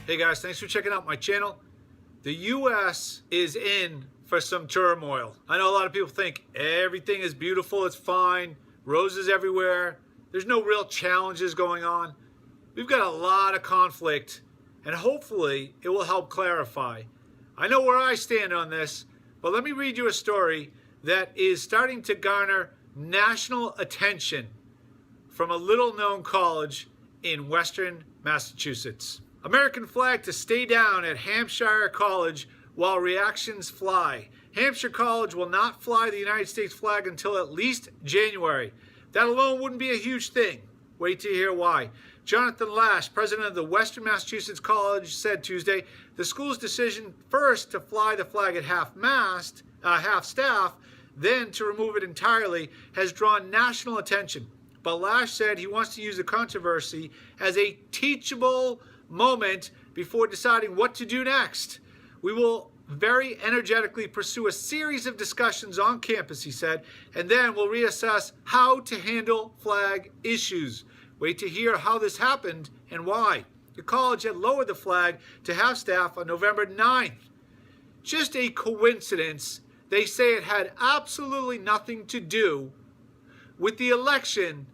Hey guys, thanks for checking out my channel. The U.S. is in for some turmoil. I know a lot of people think everything is beautiful, it's fine, roses everywhere, there's no real challenges going on. We've got a lot of conflict, and hopefully it will help clarify. I know where I stand on this, but let me read you a story that is starting to garner national attention from a little-known college in Western Massachusetts. American flag to stay down at Hampshire College while reactions fly. Hampshire College will not fly the United States flag until at least January. That alone wouldn't be a huge thing. Wait to hear why. Jonathan Lash, president of the Western Massachusetts College, said Tuesday the school's decision first to fly the flag at half-mast, half-staff, then to remove it entirely has drawn national attention. But Lash said he wants to use the controversy as a teachable moment before deciding what to do next. We will very energetically pursue a series of discussions on campus, he said, and then we'll reassess how to handle flag issues. Wait to hear how this happened and why. The college had lowered the flag to half-staff on November 9th. Just a coincidence. They say it had absolutely nothing to do with the election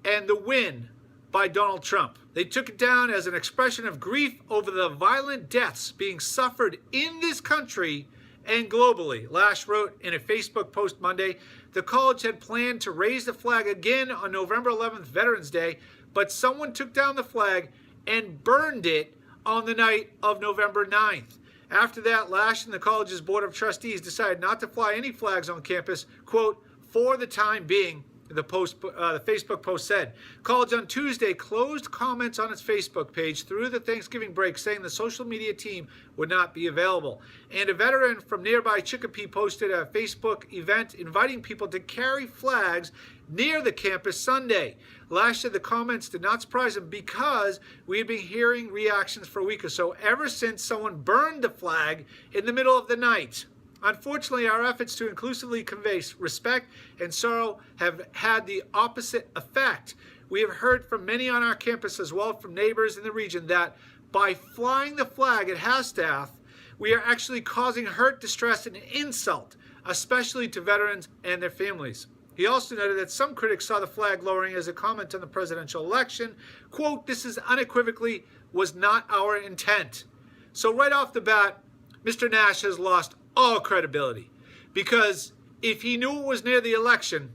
and the win by Donald Trump. They took it down as an expression of grief over the violent deaths being suffered in this country and globally. Lash wrote in a Facebook post Monday, the college had planned to raise the flag again on November 11th, Veterans Day, but someone took down the flag and burned it on the night of November 9th. After that, Lash and the college's board of trustees decided not to fly any flags on campus, quote, for the time being, the Facebook post said. College on Tuesday closed comments on its Facebook page through the Thanksgiving break, saying the social media team would not be available. And a veteran from nearby Chicopee posted a Facebook event inviting people to carry flags near the campus Sunday. Lash said the comments did not surprise him because we had been hearing reactions for a week or so ever since someone burned the flag in the middle of the night. Unfortunately, our efforts to inclusively convey respect and sorrow have had the opposite effect. We have heard from many on our campus as well from neighbors in the region that by flying the flag at half-staff, we are actually causing hurt, distress, and insult, especially to veterans and their families. He also noted that some critics saw the flag lowering as a comment on the presidential election. Quote, this is unequivocally was not our intent. So right off the bat, Mr. Nash has lost all credibility, because if he knew it was near the election,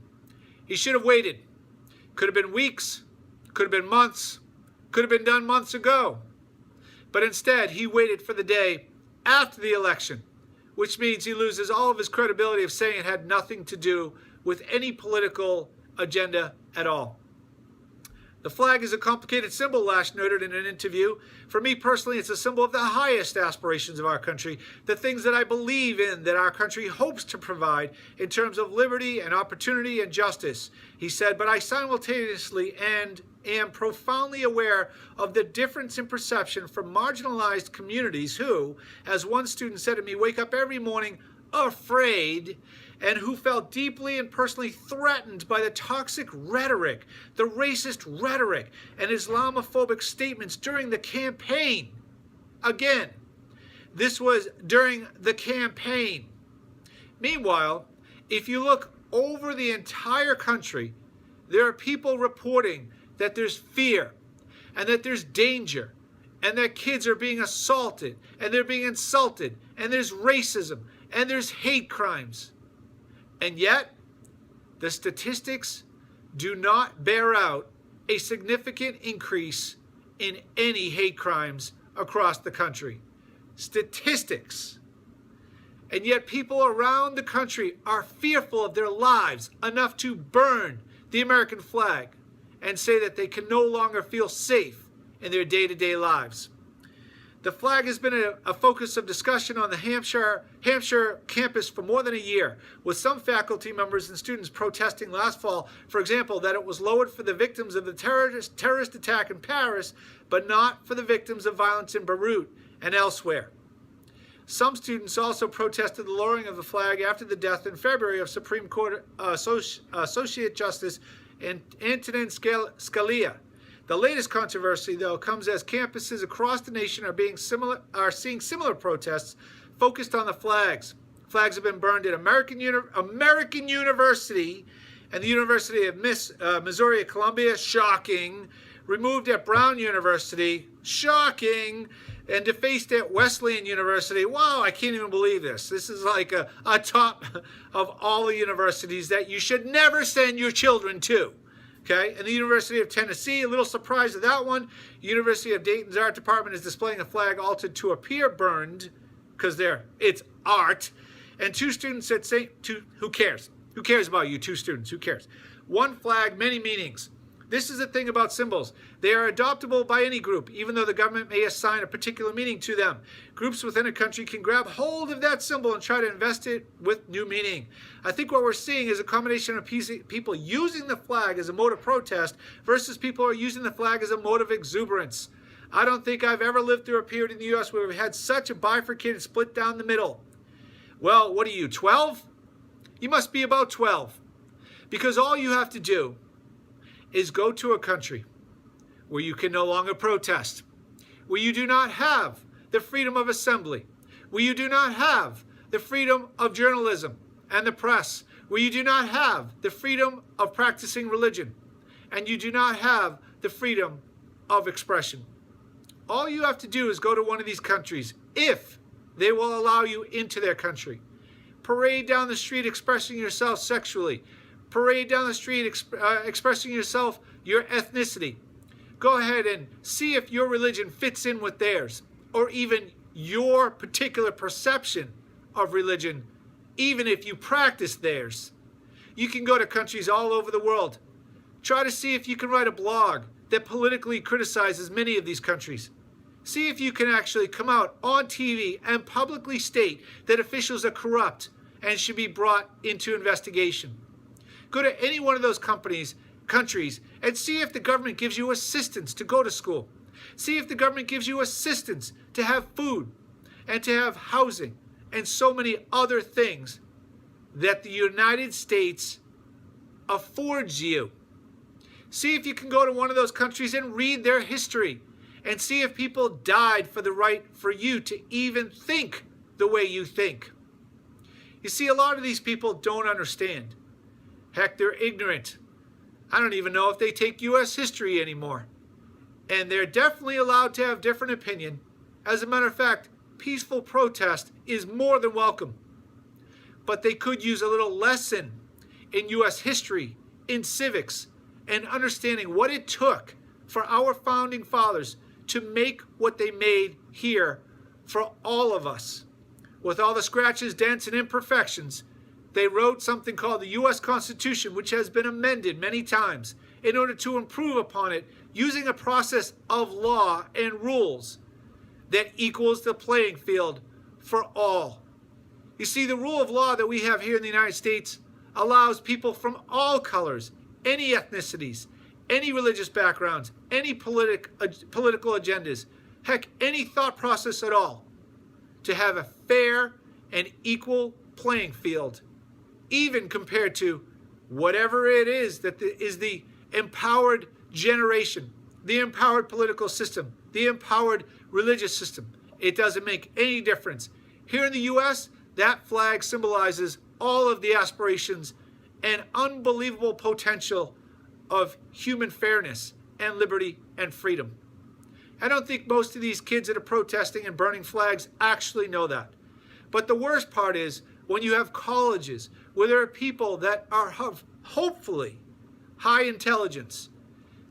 he should have waited. Could have been weeks, could have been months, could have been done months ago. But instead, he waited for the day after the election, which means he loses all of his credibility of saying it had nothing to do with any political agenda at all. The flag is a complicated symbol, Lash noted in an interview. For me personally, it's a symbol of the highest aspirations of our country, the things that I believe in that our country hopes to provide in terms of liberty and opportunity and justice. He said, but I simultaneously and am profoundly aware of the difference in perception from marginalized communities who, as one student said to me, wake up every morning afraid, and who felt deeply and personally threatened by the toxic rhetoric, the racist rhetoric, and Islamophobic statements during the campaign. Again, this was during the campaign. Meanwhile, if you look over the entire country, there are people reporting that there's fear and that there's danger and that kids are being assaulted and they're being insulted and there's racism and there's hate crimes. And yet, the statistics do not bear out a significant increase in any hate crimes across the country. Statistics. And yet people around the country are fearful of their lives enough to burn the American flag and say that they can no longer feel safe in their day-to-day lives. The flag has been a focus of discussion on the Hampshire campus for more than a year, with some faculty members and students protesting last fall, for example, that it was lowered for the victims of the terrorist attack in Paris, but not for the victims of violence in Beirut and elsewhere. Some students also protested the lowering of the flag after the death in February of Supreme Court Associate Justice Antonin Scalia. The latest controversy, though, comes as campuses across the nation are seeing similar protests focused on the flags. Flags have been burned at American University and the University of Missouri at Columbia, shocking. Removed at Brown University, shocking. And defaced at Wesleyan University. Wow, I can't even believe this. This is like a top of all the universities that you should never send your children to. Okay, and the University of Tennessee, a little surprised at that one. University of Dayton's art department is displaying a flag altered to appear burned because it's art. And two students at who cares? Who cares about you, two students? Who cares? One flag, many meanings. This is the thing about symbols. They are adoptable by any group, even though the government may assign a particular meaning to them. Groups within a country can grab hold of that symbol and try to invest it with new meaning. I think what we're seeing is a combination of people using the flag as a mode of protest versus people who are using the flag as a mode of exuberance. I don't think I've ever lived through a period in the U.S. where we've had such a bifurcated split down the middle. Well, what are you, 12? You must be about 12. Because all you have to do is go to a country where you can no longer protest, where you do not have the freedom of assembly, where you do not have the freedom of journalism and the press, where you do not have the freedom of practicing religion, and you do not have the freedom of expression. All you have to do is go to one of these countries, if they will allow you into their country. Parade down the street expressing yourself sexually. Parade down the street expressing yourself, your ethnicity. Go ahead and see if your religion fits in with theirs, or even your particular perception of religion, even if you practice theirs. You can go to countries all over the world. Try to see if you can write a blog that politically criticizes many of these countries. See if you can actually come out on TV and publicly state that officials are corrupt and should be brought into investigation. Go to any one of those countries, and see if the government gives you assistance to go to school. See if the government gives you assistance to have food and to have housing and so many other things that the United States affords you. See if you can go to one of those countries and read their history and see if people died for the right for you to even think the way you think. You see, a lot of these people don't understand. Heck, they're ignorant. I don't even know if they take U.S. history anymore. And they're definitely allowed to have different opinion. As a matter of fact, peaceful protest is more than welcome. But they could use a little lesson in U.S. history, in civics, and understanding what it took for our founding fathers to make what they made here for all of us. With all the scratches, dents, and imperfections, they wrote something called the U.S. Constitution, which has been amended many times in order to improve upon it using a process of law and rules that equals the playing field for all. You see, the rule of law that we have here in the United States allows people from all colors, any ethnicities, any religious backgrounds, any political agendas, heck, any thought process at all, to have a fair and equal playing field, even compared to whatever it is that is the empowered generation, the empowered political system, the empowered religious system. It doesn't make any difference. Here in the U.S., that flag symbolizes all of the aspirations and unbelievable potential of human fairness and liberty and freedom. I don't think most of these kids that are protesting and burning flags actually know that. But the worst part is when you have colleges where there are people that are hopefully high intelligence,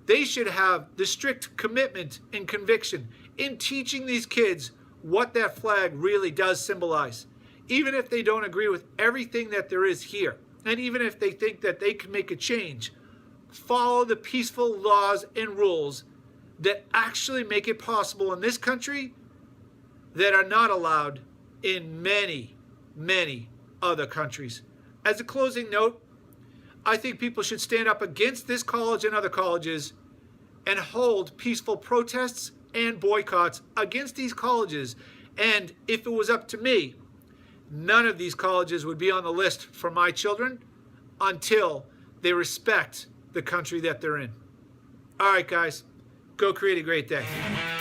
they should have the strict commitment and conviction in teaching these kids what that flag really does symbolize. Even if they don't agree with everything that there is here, and even if they think that they can make a change, follow the peaceful laws and rules that actually make it possible in this country that are not allowed in many, many other countries. As a closing note, I think people should stand up against this college and other colleges and hold peaceful protests and boycotts against these colleges. And if it was up to me, none of these colleges would be on the list for my children until they respect the country that they're in. All right, guys. Go create a great day.